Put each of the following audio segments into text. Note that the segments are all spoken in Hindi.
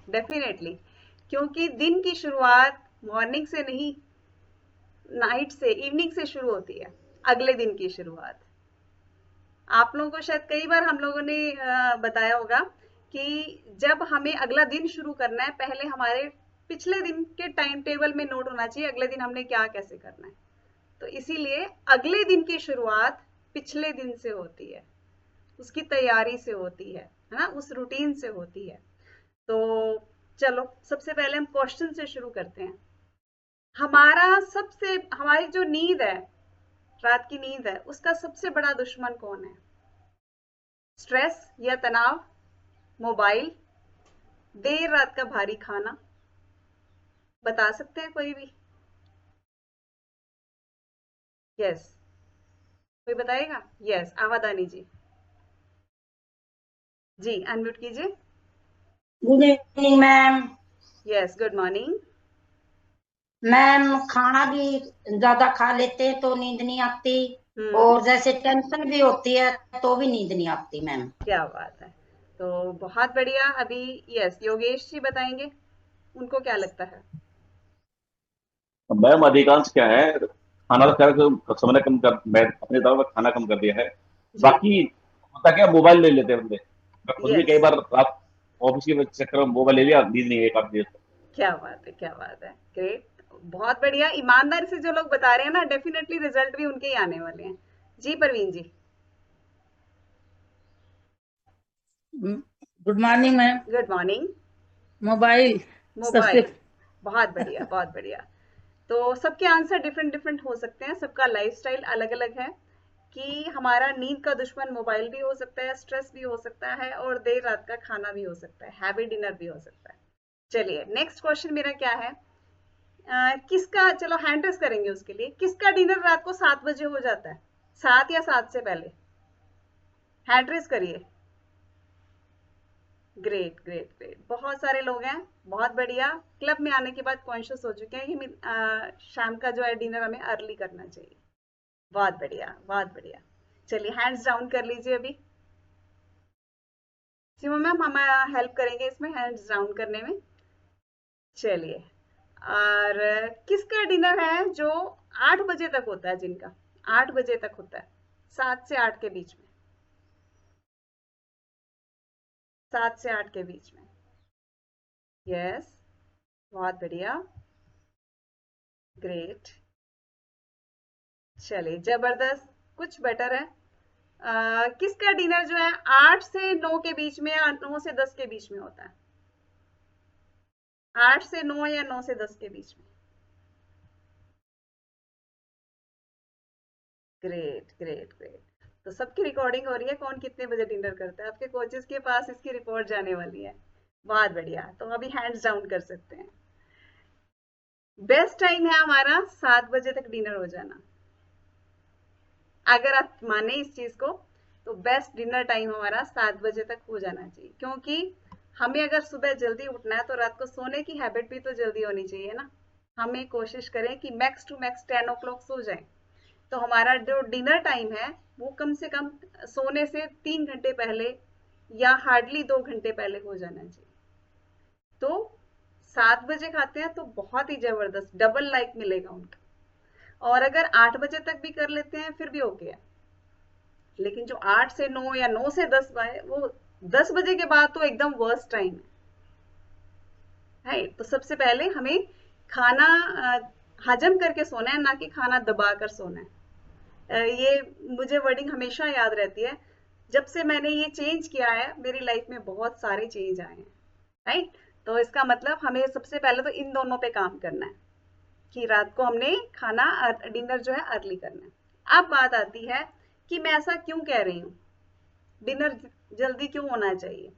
डेफिनेटली, क्योंकि दिन की शुरुआत मॉर्निंग से नहीं, नाइट से, इवनिंग से शुरू होती है, अगले दिन की शुरुआत। आप लोगों को शायद कई बार हम लोगों ने बताया होगा कि जब हमें अगला दिन शुरू करना है, पहले हमारे पिछले दिन के टाइम टेबल में नोट होना चाहिए अगले दिन हमने क्या कैसे करना है। तो इसीलिए अगले दिन की शुरुआत पिछले दिन से होती है, उसकी तैयारी से होती है ना, उस रूटीन से होती है। तो चलो सबसे पहले हम क्वेश्चन से शुरू करते हैं। हमारी जो नींद है, रात की नींद है, उसका सबसे बड़ा दुश्मन कौन है? स्ट्रेस या तनाव, मोबाइल, देर रात का भारी खाना? बता सकते हैं कोई भी? यस, कोई बताएगा? यस, आवादानी जी। जी अनम्यूट कीजिए। Good evening ma'am. Yes, good morning. Ma'am, खाना भी ज्यादा खा लेते हैं तो नींद नहीं आती, हम्म। और जैसे टेंशन भी होती है तो भी नींद नहीं आती मैम। क्या बात है, तो बहुत बढ़िया। अभी यस, योगेश जी बताएंगे उनको क्या लगता है। मैम अधिकांश क्या है, खाना तो खैर समय कम कर, मैं अपने तौर पर खाना कम कर दिया है। जी। बाकी होता क्या, मोबाइल ले लेते हैं बंदे। मैं खुद भी कई यस, बार रात ऑफिस के चक्कर में मोबाइल ले लिया, नींद नहीं है काफी देर तक। क्या बात है, क्या बात है, ग्रेट। बहुत बढ़िया, ईमानदारी से जो लोग बता रहे हैं ना, डेफिनेटली रिजल्ट भी उनके ही आने वाले हैं। जी Parveen ji. Good morning ma'am. Good morning. Mobile सबसे। मोबाइल, बहुत बढ़िया, बहुत बढ़िया। तो सबके आंसर डिफरेंट डिफरेंट हो सकते हैं, सबका लाइफस्टाइल अलग अलग है। कि हमारा नींद का दुश्मन मोबाइल भी हो सकता है, स्ट्रेस भी हो सकता है, और देर रात का खाना भी हो सकता है, हैवी डिनर भी हो सकता है। चलिए नेक्स्ट क्वेश्चन मेरा क्या है। किसका, चलो हैंड रेस करेंगे उसके लिए, किसका डिनर रात को 7 बजे हो जाता है? 7 या 7 से पहले? हैंड रेस करिए। ग्रेट ग्रेट ग्रेट, बहुत सारे लोग हैं। बहुत बढ़िया, क्लब में आने के बाद कॉन्शियस हो चुके हैं कि शाम का जो है डिनर हमें अर्ली करना चाहिए। बहुत बढ़िया, बहुत बढ़िया। चलिए हैंड्स डाउन कर लीजिए अभी। सीमा मैम हम हेल्प करेंगे इसमें हैंड्स डाउन करने में। चलिए, और किसका डिनर है जो 8 बजे तक होता है, जिनका 8 बजे तक होता है, 7 से 8 के बीच में, 7 से 8 के बीच में? यस, बहुत बढ़िया, ग्रेट। चलिए जबरदस्त, कुछ बेटर है। किसका डिनर जो है 8 से 9 के बीच में, या 9 से 10 के बीच में होता है? 8 से 9 या 9 से 10 के बीच में? Great great great. तो सबकी रिकॉर्डिंग हो रही है, कौन कितने बजे डिनर करता है, आपके कोचेस के पास इसकी रिपोर्ट जाने वाली है। बहुत बढ़िया, तो अभी हैंड्स डाउन कर सकते हैं। बेस्ट टाइम है हमारा 7 बजे तक डिनर हो जाना। अगर आप माने इस चीज को, तो बेस्ट डिनर टाइम हमारा 7 बजे तक हो जाना चाहिए, क्योंकि हमें अगर सुबह जल्दी उठना है तो रात को सोने की हैबिट भी तो जल्दी होनी चाहिए ना। हमें कोशिश करें कि मैक्स टू मैक्स 10 o'clock सो जाए। तो हमारा जो डिनर टाइम है वो कम से कम सोने से 3 घंटे पहले, या हार्डली 2 घंटे पहले हो जाना चाहिए। तो 7 बजे खाते हैं तो बहुत ही जबरदस्त डबल लाइक मिलेगा उनका। और अगर 8 बजे तक भी कर लेते हैं फिर भी ओके है। लेकिन जो 8 से 9 या 9 से 10 वो 10 बजे के बाद तो एकदम वर्स्ट टाइम है। तो सबसे पहले हमें खाना हजम करके सोना है, ना कि खाना दबा कर सोना है। ये मुझे वर्डिंग हमेशा याद रहती है। जब से मैंने ये चेंज किया है मेरी लाइफ में बहुत सारे चेंज आए हैं। राइट, तो इसका मतलब हमें सबसे पहले तो इन दोनों पे काम करना है कि रात को हमने खाना, डिनर जो है अर्ली करना है। अब बात आती है कि मैं ऐसा क्यों कह रही हूँ, डिनर जल्दी क्यों होना चाहिए।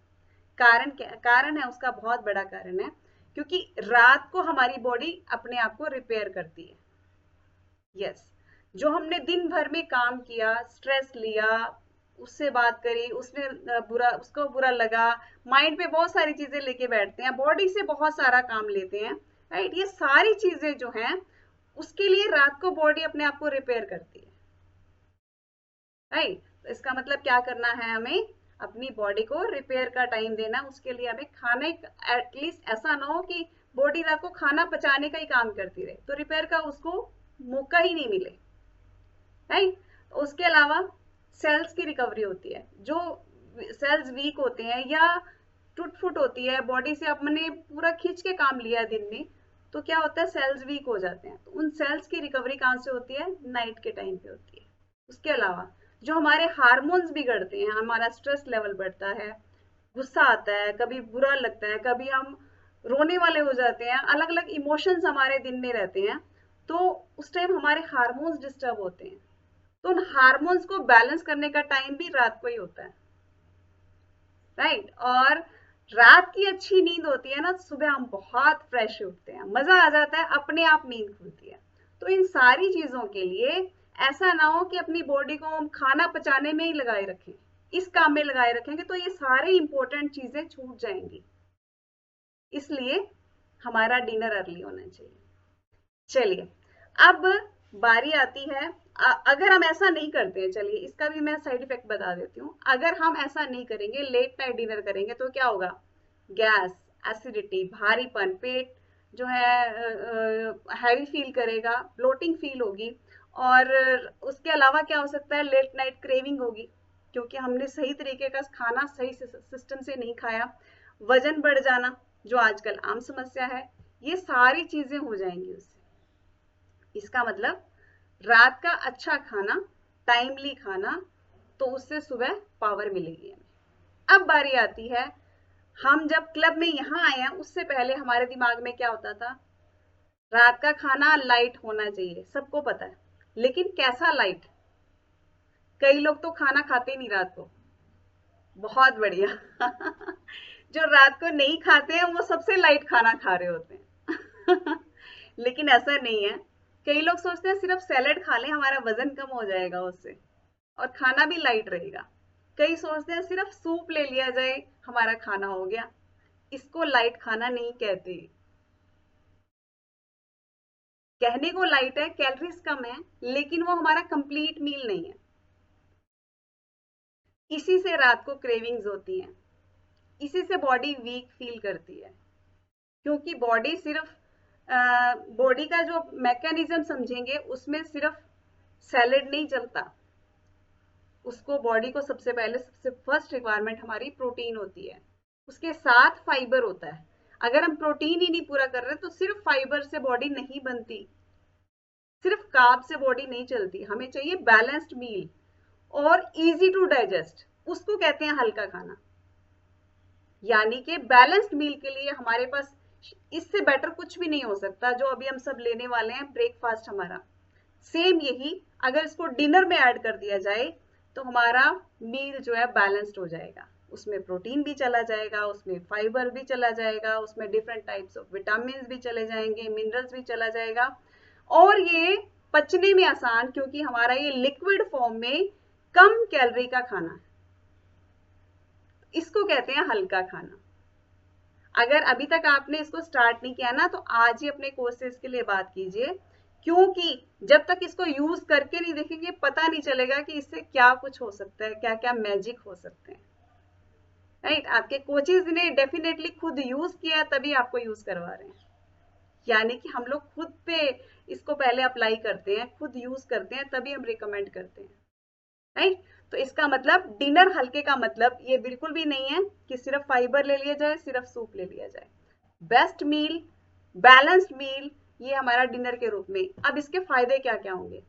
कारण क्या कारण है, उसका बहुत बड़ा कारण है, क्योंकि रात को हमारी बॉडी अपने आप को रिपेयर करती है। यस, जो हमने दिन भर में काम किया, स्ट्रेस लिया, उससे बात करी, उसने बुरा, उसको बुरा लगा, माइंड पे बहुत सारी चीजें लेके बैठते हैं, बॉडी से बहुत सारा काम लेते हैं। राइट, ये सारी चीजें जो हैं उसके लिए रात को बॉडी अपने आप को रिपेयर करती है। राइट, तो इसका मतलब क्या करना है हमें, अपनी बॉडी को रिपेयर का टाइम देना, उसके लिए हमें खाना एटलीस्ट ऐसा ना हो कि बॉडी रात को खाना पचाने का ही काम करती रहे, तो रिपेयर का उसको मौका ही नहीं मिले, राइट। उसके अलावा सेल्स की रिकवरी होती है, जो सेल्स वीक होते हैं या टूट फुट होती है, बॉडी से अपने पूरा खींच के काम लिया दिन में, तो क्या होता है, सेल्स वीक हो जाते हैं। तो उन सेल्स की रिकवरी कहाँ से होती है, नाइट के टाइम पे होती है। उसके अलावा जो हमारे हार्मोन्स बिगड़ते हैं, हमारा स्ट्रेस लेवल बढ़ता है, गुस्सा आता है, कभी बुरा लगता है, कभी हम रोने वाले हो जाते हैं, अलग अलग इमोशंस हमारे दिन में रहते हैं, तो उस टाइम हमारे हार्मोन्स डिस्टर्ब होते हैं। तो उन हार्मोन्स को बैलेंस करने का टाइम भी रात को ही होता है, राइट। और रात की अच्छी नींद होती है ना, सुबह हम बहुत फ्रेश उठते हैं, मजा आ जाता है, अपने आप नींद खुलती है। तो इन सारी चीजों के लिए ऐसा ना हो कि अपनी बॉडी को हम खाना पचाने में ही लगाए रखें, इस काम में लगाए रखेंगे तो ये सारे इंपॉर्टेंट चीजें छूट जाएंगी। इसलिए हमारा डिनर अर्ली होना चाहिए। चलिए, अब बारी आती है, अगर हम ऐसा नहीं करते हैं, चलिए इसका भी मैं साइड इफेक्ट बता देती हूँ। अगर हम ऐसा नहीं करेंगे, लेट नाइट डिनर करेंगे, तो क्या होगा, गैस, एसिडिटी, भारीपन, पेट जो है हैवी फील करेगा, ब्लोटिंग फील होगी, और उसके अलावा क्या हो सकता है, लेट नाइट क्रेविंग होगी, क्योंकि हमने सही तरीके का खाना सही सिस्टम से नहीं खाया। वजन बढ़ जाना, जो आजकल आम समस्या है, ये सारी चीजें हो जाएंगी उससे। इसका मतलब रात का अच्छा खाना, टाइमली खाना, तो उससे सुबह पावर मिलेगी हमें। अब बारी आती है, हम जब क्लब में यहाँ आए हैं, उससे पहले हमारे दिमाग में क्या होता था, रात का खाना लाइट होना चाहिए, सबको पता है, लेकिन कैसा लाइट। कई लोग तो खाना खाते नहीं रात को, बहुत बढ़िया जो रात को नहीं खाते हैं वो सबसे लाइट खाना खा रहे होते हैं लेकिन ऐसा नहीं है। कई लोग सोचते हैं सिर्फ सैलेड खा लें, हमारा वजन कम हो जाएगा उससे, और खाना भी लाइट रहेगा। कई सोचते हैं सिर्फ सूप ले लिया जाए, हमारा खाना हो गया। इसको लाइट खाना नहीं कहते। कहने को लाइट है, कैलोरीज कम है, लेकिन वो हमारा कंप्लीट मील नहीं है। इसी से रात को क्रेविंग्स होती हैं, इसी से बॉडी वीक फील करती है, क्योंकि बॉडी सिर्फ बॉडी का जो मैकेनिज्म समझेंगे, उसमें सिर्फ सैलेड नहीं चलता। उसको बॉडी को सबसे पहले, सबसे फर्स्ट रिक्वायरमेंट हमारी प्रोटीन होती है, उसके साथ फाइबर होता है। अगर हम प्रोटीन ही नहीं पूरा कर रहे तो सिर्फ फाइबर से बॉडी नहीं बनती, सिर्फ कार्ब से बॉडी नहीं चलती। हमें चाहिए बैलेंस्ड मील और इजी टू डाइजेस्ट, उसको कहते हैं हल्का खाना। यानी कि बैलेंस्ड मील के लिए हमारे पास इससे बेटर कुछ भी नहीं हो सकता, जो अभी हम सब लेने वाले हैं ब्रेकफास्ट हमारा। सेम यही अगर इसको डिनर में ऐड कर दिया जाए तो हमारा मील जो है बैलेंस्ड हो जाएगा। उसमें प्रोटीन भी चला जाएगा, उसमें फाइबर भी चला जाएगा, उसमें डिफरेंट टाइप्स ऑफ विटामिन भी चले जाएंगे, मिनरल्स भी चला जाएगा, और ये पचने में आसान, क्योंकि हमारा ये लिक्विड फॉर्म में कम कैलोरी का खाना है। इसको कहते हैं हल्का खाना। अगर अभी तक आपने इसको स्टार्ट नहीं किया ना, तो आज ही अपने कोर्सेज के लिए बात कीजिए, क्योंकि जब तक इसको यूज करके नहीं देखेंगे, पता नहीं चलेगा कि इससे क्या कुछ हो सकता है, क्या क्या मैजिक हो सकते हैं, राइट। आपके कोचेज ने डेफिनेटली खुद यूज किया, तभी आपको यूज करवा रहे हैं। यानी कि हम लोग खुद पे इसको पहले अप्लाई करते हैं, खुद यूज करते हैं, तभी हम रिकमेंड करते हैं, राइट। तो इसका मतलब डिनर हल्के का मतलब ये बिल्कुल भी नहीं है कि सिर्फ फाइबर ले लिया जाए, सिर्फ सूप ले लिया जाए। बेस्ट मील, बैलेंस्ड मील, ये हमारा डिनर के रूप में। अब इसके फायदे क्या क्या होंगे,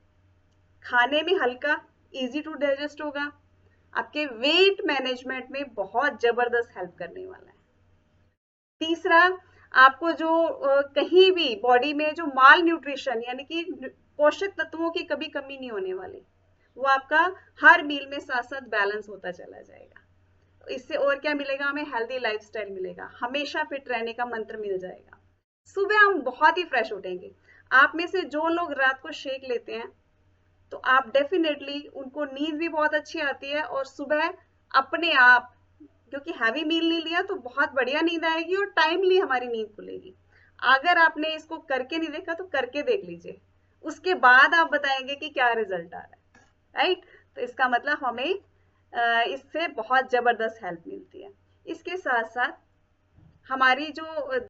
खाने में हल्का, इजी टू डाइजेस्ट होगा, आपके वेट मैनेजमेंट में बहुत जबरदस्त हेल्प करने वाला है। तीसरा, आपको जो कहीं भी बॉडी में जो माल न्यूट्रिशन यानी कि पोषक तत्वों की कभी कमी नहीं होने वाली, वो आपका हर मील में साथ साथ बैलेंस होता चला जाएगा। इससे और क्या मिलेगा, हमें हेल्दी लाइफस्टाइल मिलेगा, हमेशा फिट रहने का मंत्र मिल जाएगा। सुबह हम बहुत ही फ्रेश उठेंगे। आप में से जो लोग रात को शेक लेते हैं, तो आप डेफिनेटली उनको नींद भी बहुत अच्छी आती है, और सुबह अपने आप, क्योंकि हैवी मील नहीं लिया, तो बहुत बढ़िया नींद आएगी और टाइमली हमारी नींद खुलेगी। अगर आपने इसको करके नहीं देखा तो करके देख लीजिए, उसके बाद आप बताएंगे कि क्या रिजल्ट आ रहा है, राइट। तो इसका मतलब हमें इससे बहुत जबरदस्त हेल्प मिलती है। इसके साथ साथ हमारी जो